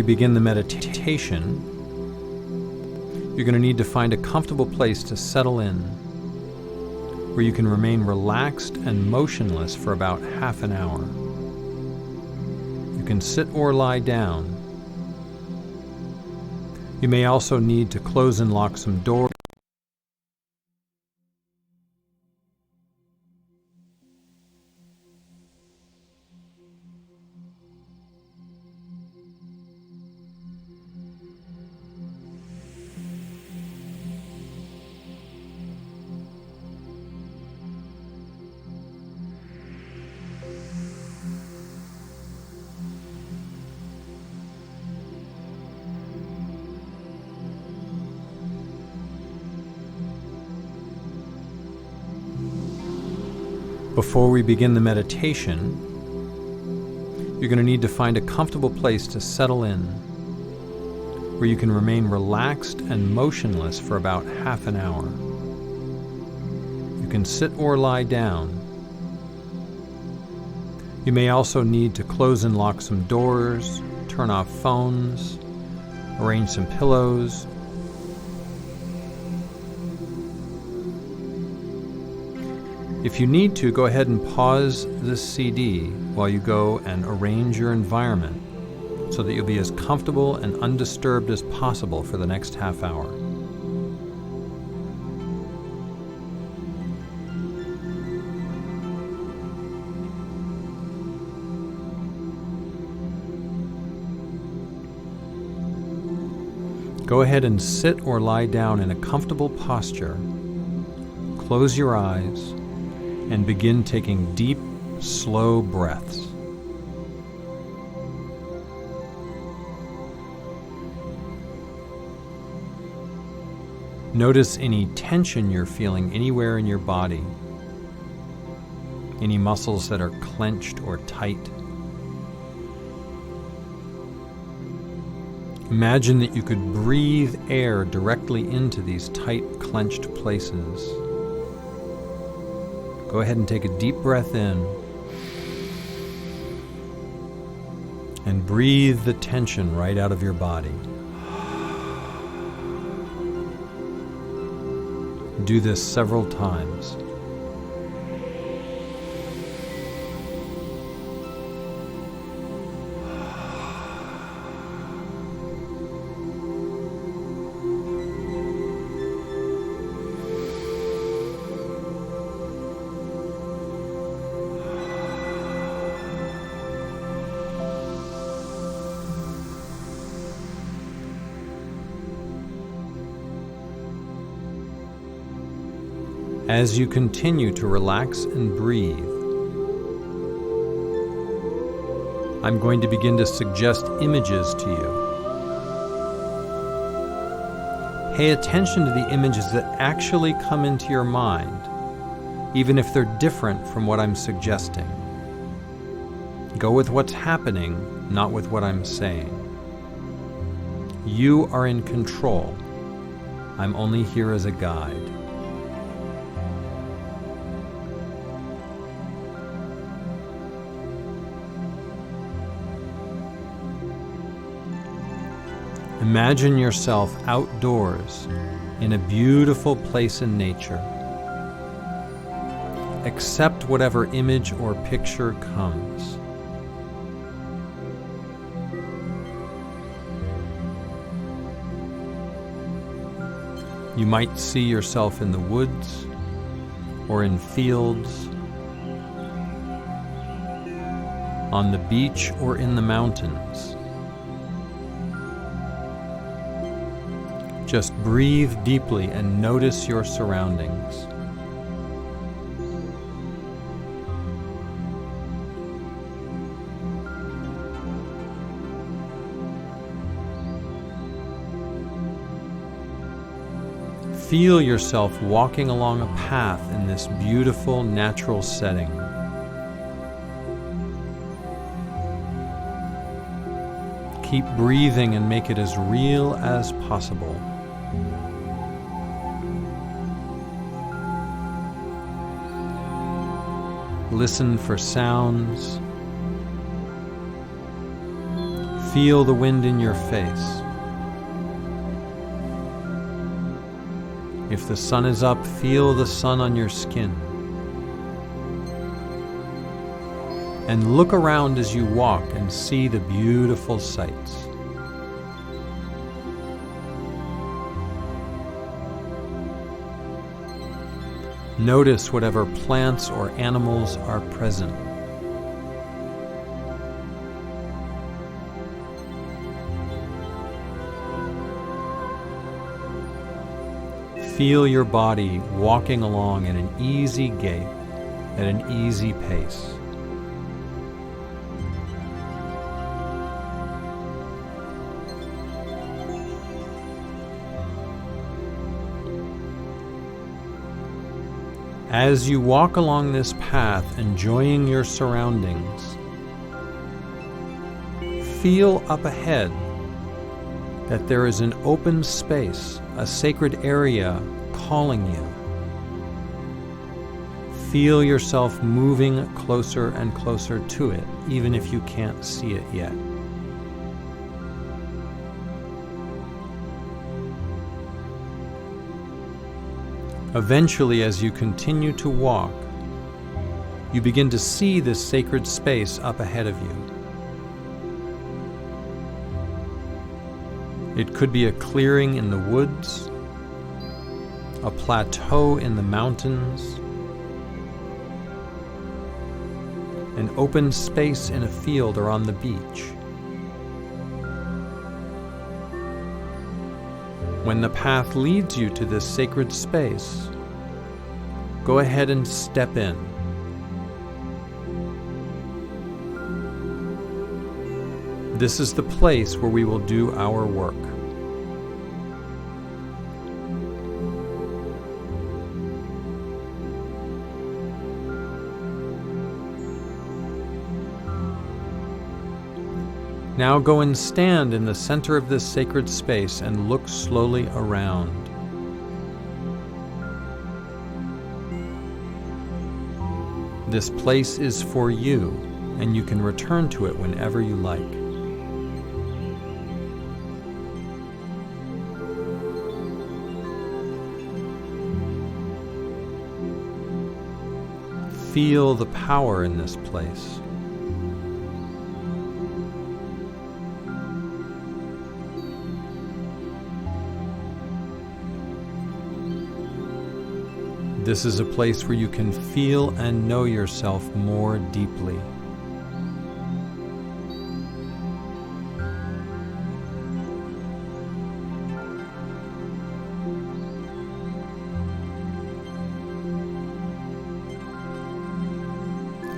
we begin the meditation, you're going to need to find a comfortable place to settle in, where you can remain relaxed and motionless for about half an hour. You can sit or lie down. You may also need to close and lock some doors. Before we begin the meditation, you're going to need to find a comfortable place to settle in, where you can remain relaxed and motionless for about half an hour. You can sit or lie down. You may also need to close and lock some doors, turn off phones, arrange some pillows. If you need to, go ahead and pause this CD while you go and arrange your environment so that you'll be as comfortable and undisturbed as possible for the next half hour. Go ahead and sit or lie down in a comfortable posture. Close your eyes and begin taking deep, slow breaths. Notice any tension you're feeling anywhere in your body, any muscles that are clenched or tight. Imagine that you could breathe air directly into these tight, clenched places. Go ahead and take a deep breath in and breathe the tension right out of your body. Do this several times. As you continue to relax and breathe, I'm going to begin to suggest images to you. Pay attention to the images that actually come into your mind, even if they're different from what I'm suggesting. Go with what's happening, not with what I'm saying. You are in control. I'm only here as a guide. Imagine yourself outdoors in a beautiful place in nature. Accept whatever image or picture comes. You might see yourself in the woods or in fields, on the beach or in the mountains. Just breathe deeply and notice your surroundings. Feel yourself walking along a path in this beautiful natural setting. Keep breathing and make it as real as possible. Listen for sounds. Feel the wind in your face. If the sun is up, feel the sun on your skin. And look around as you walk and see the beautiful sights. Notice whatever plants or animals are present. Feel your body walking along at an easy gait, at an easy pace. As you walk along this path, enjoying your surroundings, feel up ahead that there is an open space, a sacred area calling you. Feel yourself moving closer and closer to it, even if you can't see it yet. Eventually, as you continue to walk, you begin to see this sacred space up ahead of you. It could be a clearing in the woods, a plateau in the mountains, an open space in a field or on the beach. When the path leads you to this sacred space, go ahead and step in. This is the place where we will do our work. Now go and stand in the center of this sacred space and look slowly around. This place is for you, and you can return to it whenever you like. Feel the power in this place. This is a place where you can feel and know yourself more deeply.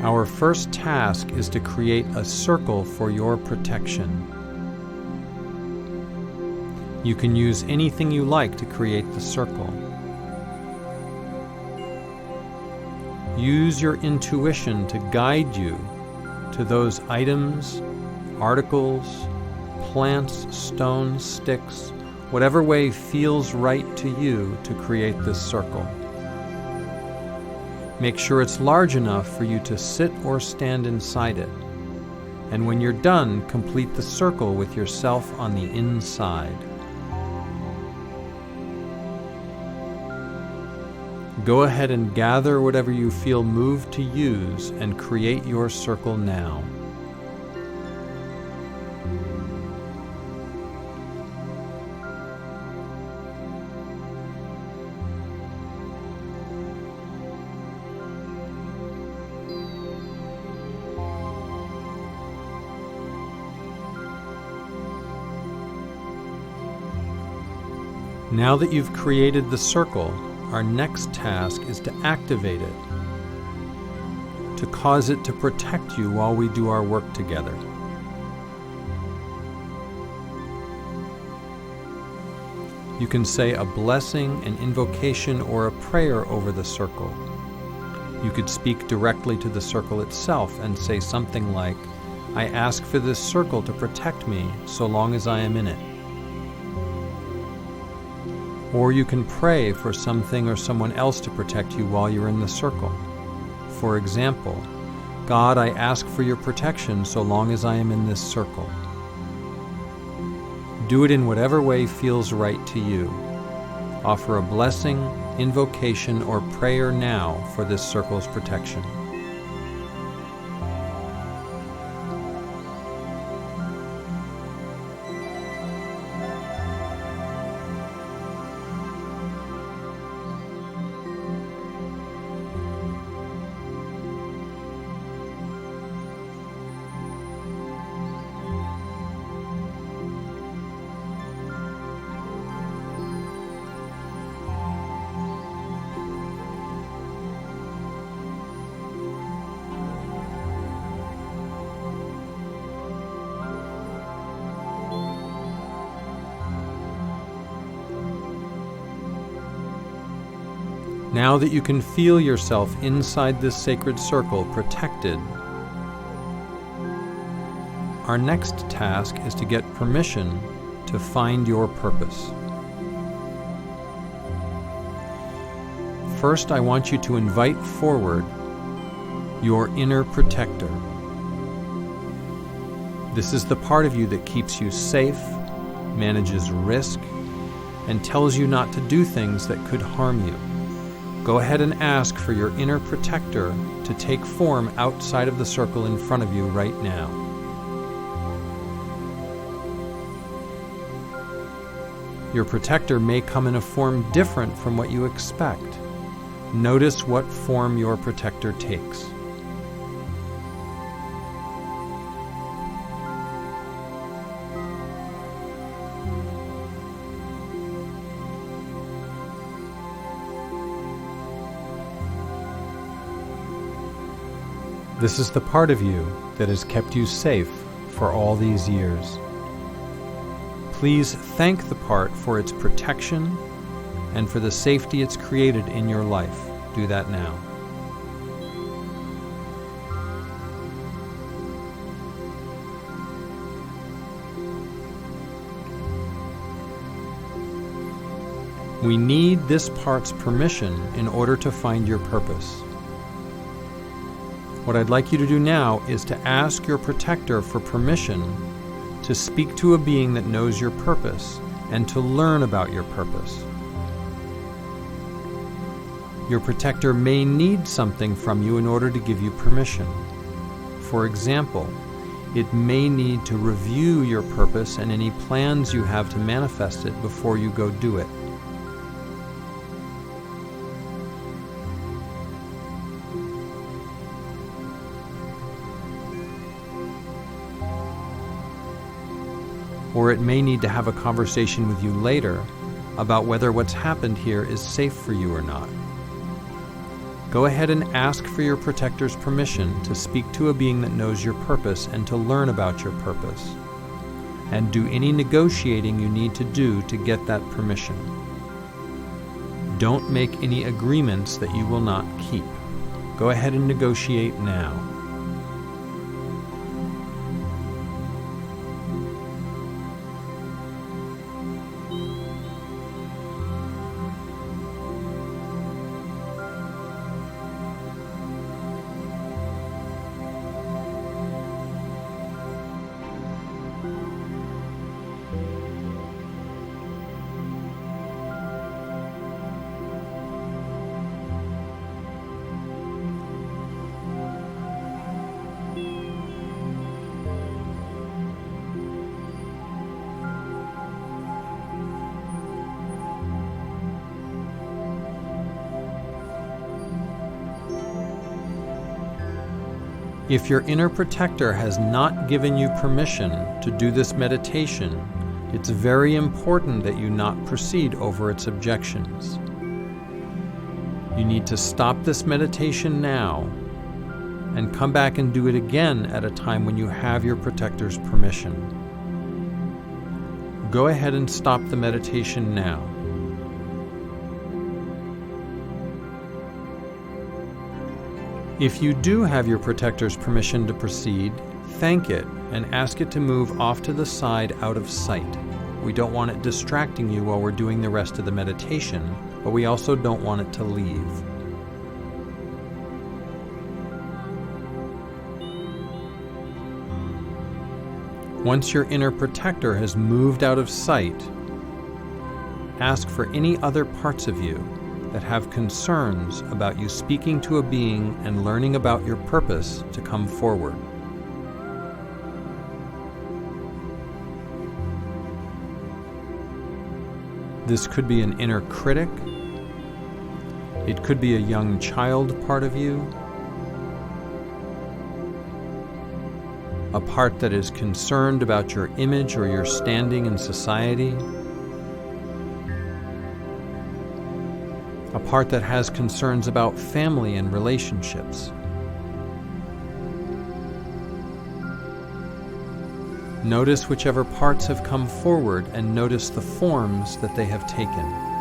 Our first task is to create a circle for your protection. You can use anything you like to create the circle. Use your intuition to guide you to those items, articles, plants, stones, sticks, whatever way feels right to you to create this circle. Make sure it's large enough for you to sit or stand inside it. And when you're done, complete the circle with yourself on the inside. Go ahead and gather whatever you feel moved to use and create your circle now. Now that you've created the circle, our next task is to activate it, to cause it to protect you while we do our work together. You can say a blessing, an invocation, or a prayer over the circle. You could speak directly to the circle itself and say something like, "I ask for this circle to protect me so long as I am in it." Or you can pray for something or someone else to protect you while you're in the circle. For example, "God, I ask for your protection so long as I am in this circle." Do it in whatever way feels right to you. Offer a blessing, invocation, or prayer now for this circle's protection. Now that you can feel yourself inside this sacred circle protected, our next task is to get permission to find your purpose. First, I want you to invite forward your inner protector. This is the part of you that keeps you safe, manages risk, and tells you not to do things that could harm you. Go ahead and ask for your inner protector to take form outside of the circle in front of you right now. Your protector may come in a form different from what you expect. Notice what form your protector takes. This is the part of you that has kept you safe for all these years. Please thank the part for its protection and for the safety it's created in your life. Do that now. We need this part's permission in order to find your purpose. What I'd like you to do now is to ask your protector for permission to speak to a being that knows your purpose and to learn about your purpose. Your protector may need something from you in order to give you permission. For example, it may need to review your purpose and any plans you have to manifest it before you go do it. Or it may need to have a conversation with you later about whether what's happened here is safe for you or not. Go ahead and ask for your protector's permission to speak to a being that knows your purpose and to learn about your purpose. And do any negotiating you need to do to get that permission. Don't make any agreements that you will not keep. Go ahead and negotiate now. If your inner protector has not given you permission to do this meditation, it's very important that you not proceed over its objections. You need to stop this meditation now and come back and do it again at a time when you have your protector's permission. Go ahead and stop the meditation now. If you do have your protector's permission to proceed, thank it and ask it to move off to the side out of sight. We don't want it distracting you while we're doing the rest of the meditation, but we also don't want it to leave. Once your inner protector has moved out of sight, ask for any other parts of you that have concerns about you speaking to a being and learning about your purpose to come forward. This could be an inner critic. It could be a young child part of you, a part that is concerned about your image or your standing in society, a part that has concerns about family and relationships. Notice whichever parts have come forward and notice the forms that they have taken.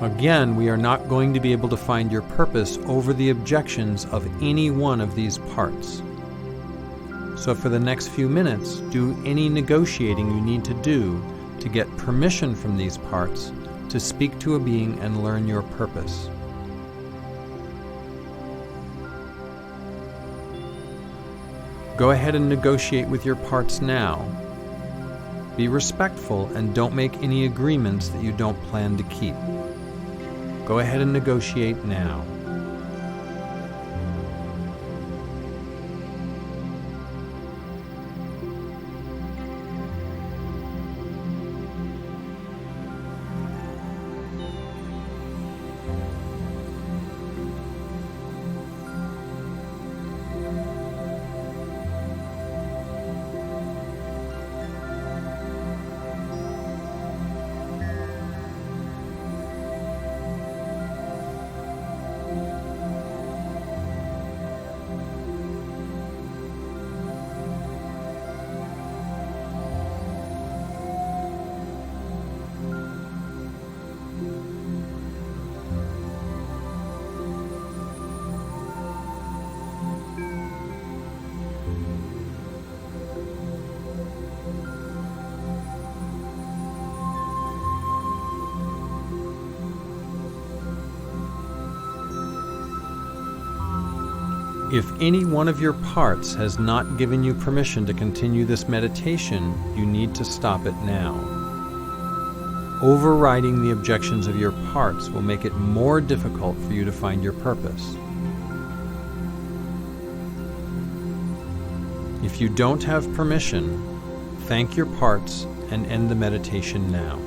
Again, we are not going to be able to find your purpose over the objections of any one of these parts. So for the next few minutes, do any negotiating you need to do to get permission from these parts to speak to a being and learn your purpose. Go ahead and negotiate with your parts now. Be respectful and don't make any agreements that you don't plan to keep. Go ahead and negotiate now. If any one of your parts has not given you permission to continue this meditation, you need to stop it now. Overriding the objections of your parts will make it more difficult for you to find your purpose. If you don't have permission, thank your parts and end the meditation now.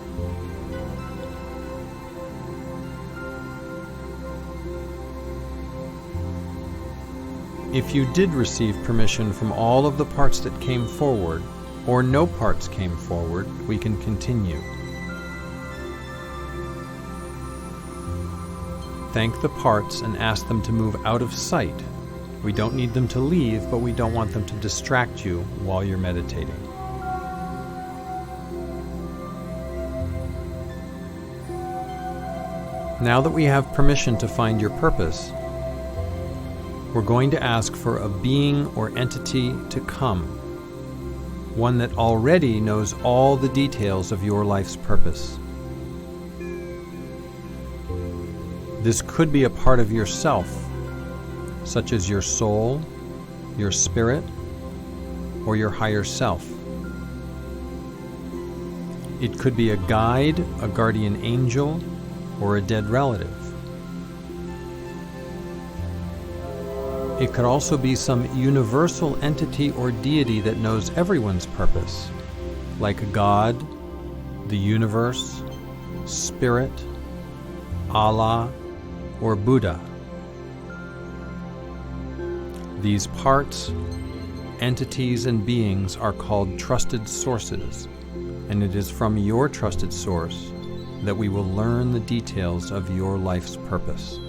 If you did receive permission from all of the parts that came forward, or no parts came forward, we can continue. Thank the parts and ask them to move out of sight. We don't need them to leave, but we don't want them to distract you while you're meditating. Now that we have permission to find your purpose, we're going to ask for a being or entity to come, one that already knows all the details of your life's purpose. This could be a part of yourself, such as your soul, your spirit, or your higher self. It could be a guide, a guardian angel, or a dead relative. It could also be some universal entity or deity that knows everyone's purpose, like God, the universe, Spirit, Allah, or Buddha. These parts, entities, and beings are called trusted sources, and it is from your trusted source that we will learn the details of your life's purpose.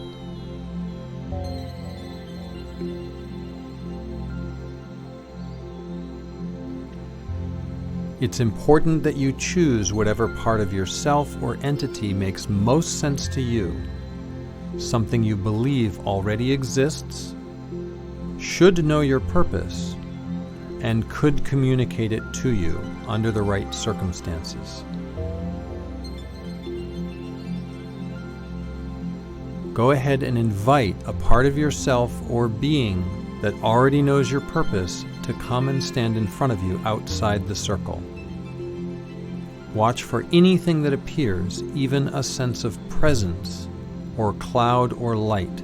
It's important that you choose whatever part of yourself or entity makes most sense to you, something you believe already exists, should know your purpose, and could communicate it to you under the right circumstances. Go ahead and invite a part of yourself or being that already knows your purpose to come and stand in front of you outside the circle. Watch for anything that appears, even a sense of presence or cloud or light.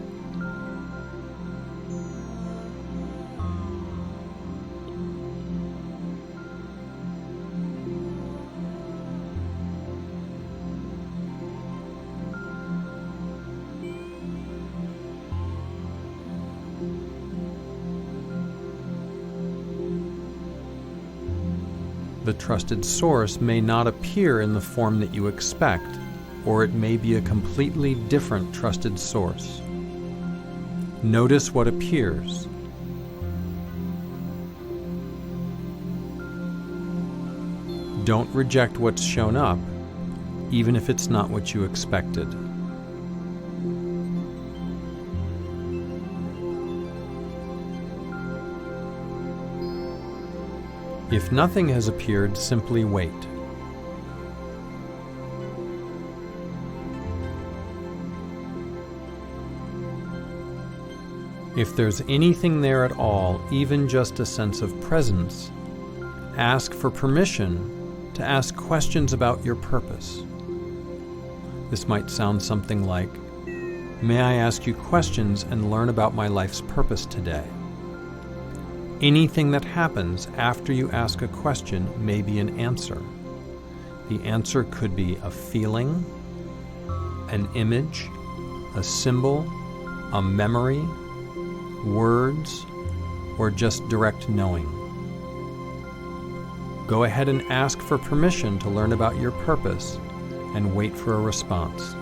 The trusted source may not appear in the form that you expect, or it may be a completely different trusted source. Notice what appears. Don't reject what's shown up, even if it's not what you expected. If nothing has appeared, simply wait. If there's anything there at all, even just a sense of presence, ask for permission to ask questions about your purpose. This might sound something like, "May I ask you questions and learn about my life's purpose today?" Anything that happens after you ask a question may be an answer. The answer could be a feeling, an image, a symbol, a memory, words, or just direct knowing. Go ahead and ask for permission to learn about your purpose and wait for a response.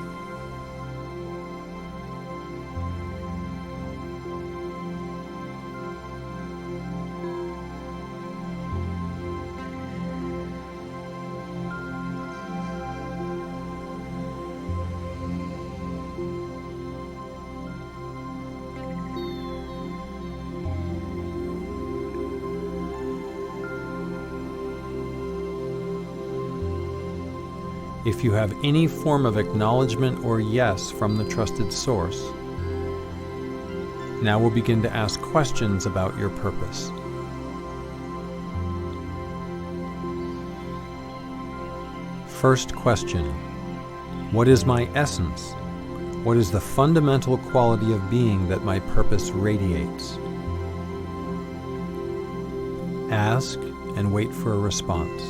If you have any form of acknowledgement or yes from the trusted source, now we'll begin to ask questions about your purpose. First question: what is my essence? What is the fundamental quality of being that my purpose radiates? Ask and wait for a response.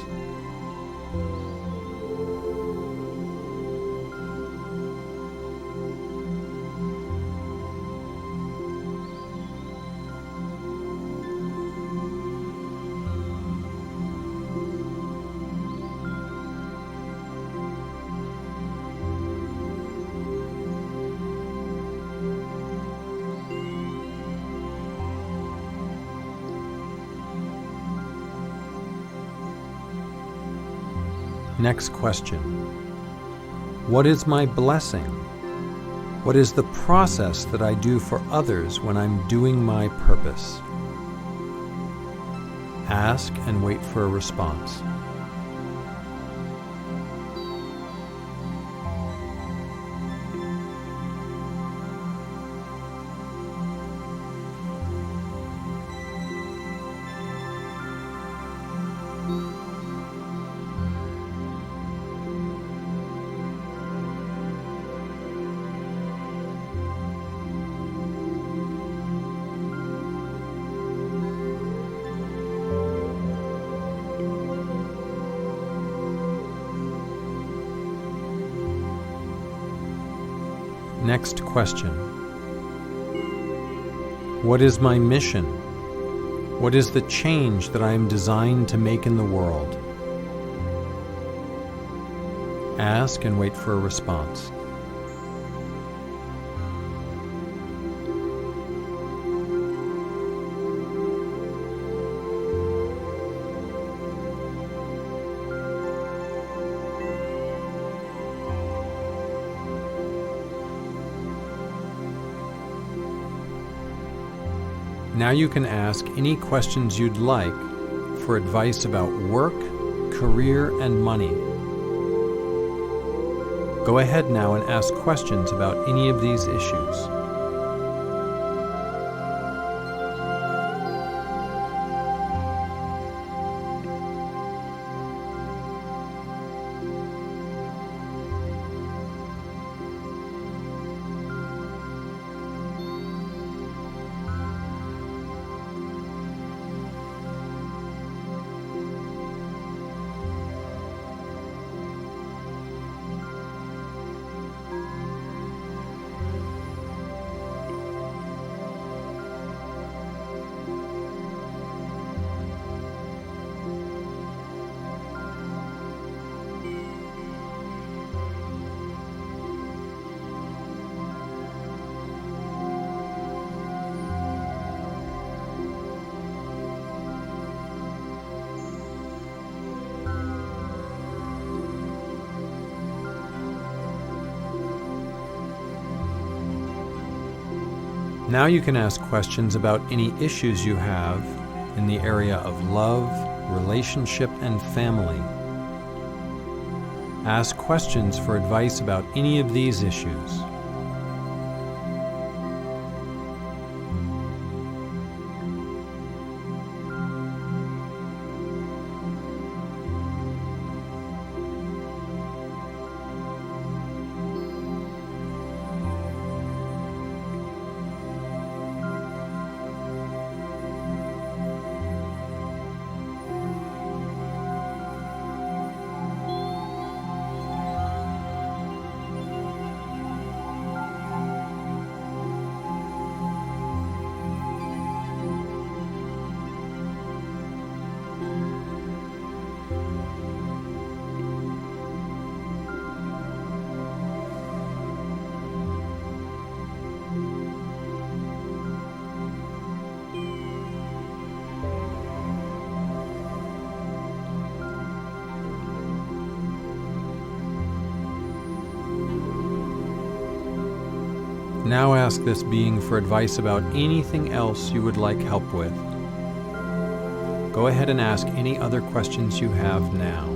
Next question: what is my blessing? What is the process that I do for others when I'm doing my purpose? Ask and wait for a response. Next question: what is my mission? What is the change that I am designed to make in the world? Ask and wait for a response. Now you can ask any questions you'd like for advice about work, career, and money. Go ahead now and ask questions about any of these issues. Now you can ask questions about any issues you have in the area of love, relationship, and family. Ask questions for advice about any of these issues. Now ask this being for advice about anything else you would like help with. Go ahead and ask any other questions you have now.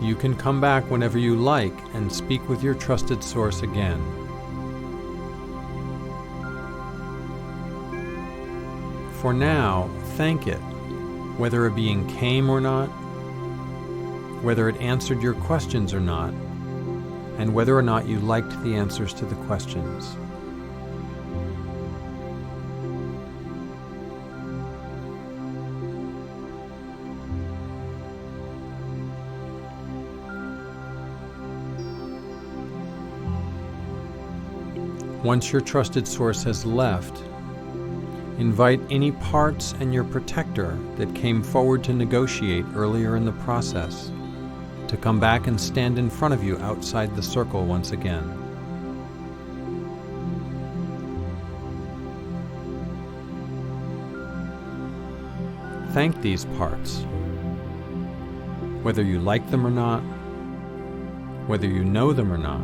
You can come back whenever you like and speak with your trusted source again. For now, thank it, whether a being came or not, whether it answered your questions or not, and whether or not you liked the answers to the questions. Once your trusted source has left, invite any parts and your protector that came forward to negotiate earlier in the process to come back and stand in front of you outside the circle once again. Thank these parts, whether you like them or not, whether you know them or not,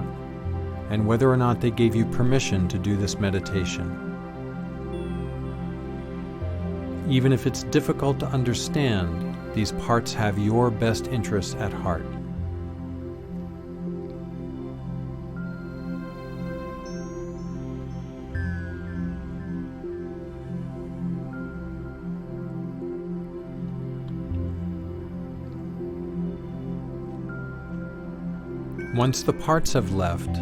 and whether or not they gave you permission to do this meditation. Even if it's difficult to understand, These parts have your best interests at heart. Once the parts have left,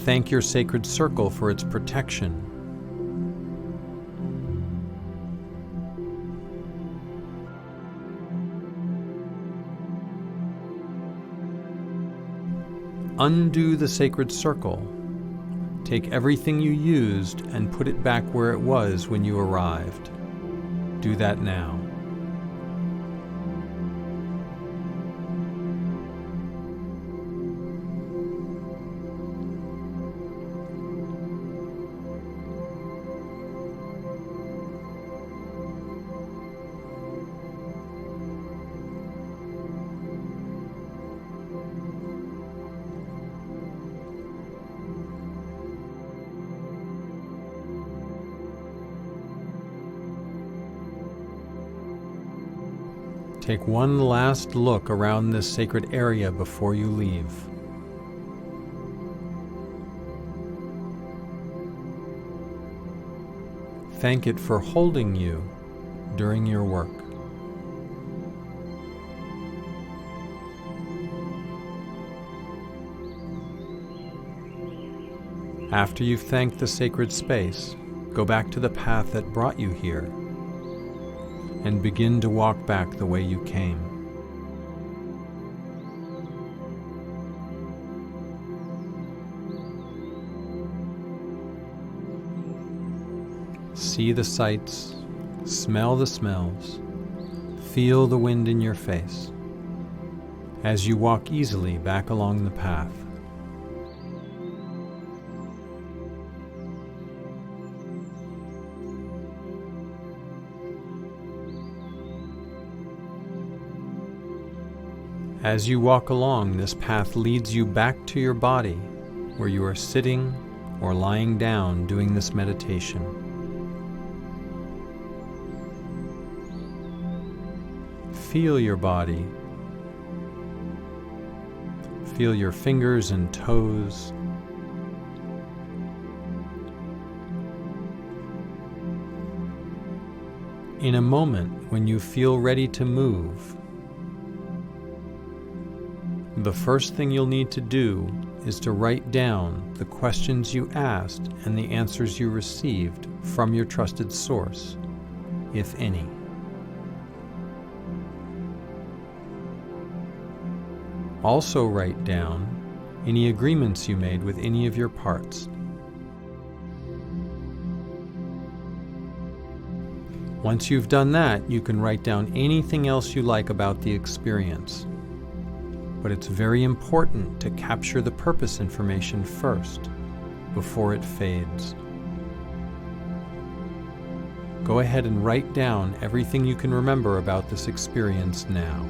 thank your sacred circle for its protection. Undo the sacred circle. Take everything you used and put it back where it was when you arrived. Do that now. Take one last look around this sacred area before you leave. Thank it for holding you during your work. After you've thanked the sacred space, go back to the path that brought you here and begin to walk back the way you came. See the sights, smell the smells, feel the wind in your face as you walk easily back along the path. As you walk along, this path leads you back to your body, where you are sitting or lying down doing this meditation. Feel your body. Feel your fingers and toes. In a moment when you feel ready to move, the first thing you'll need to do is to write down the questions you asked and the answers you received from your trusted source, if any. Also write down any agreements you made with any of your parts. Once you've done that, you can write down anything else you like about the experience. But it's very important to capture the purpose information first, before it fades. Go ahead and write down everything you can remember about this experience now.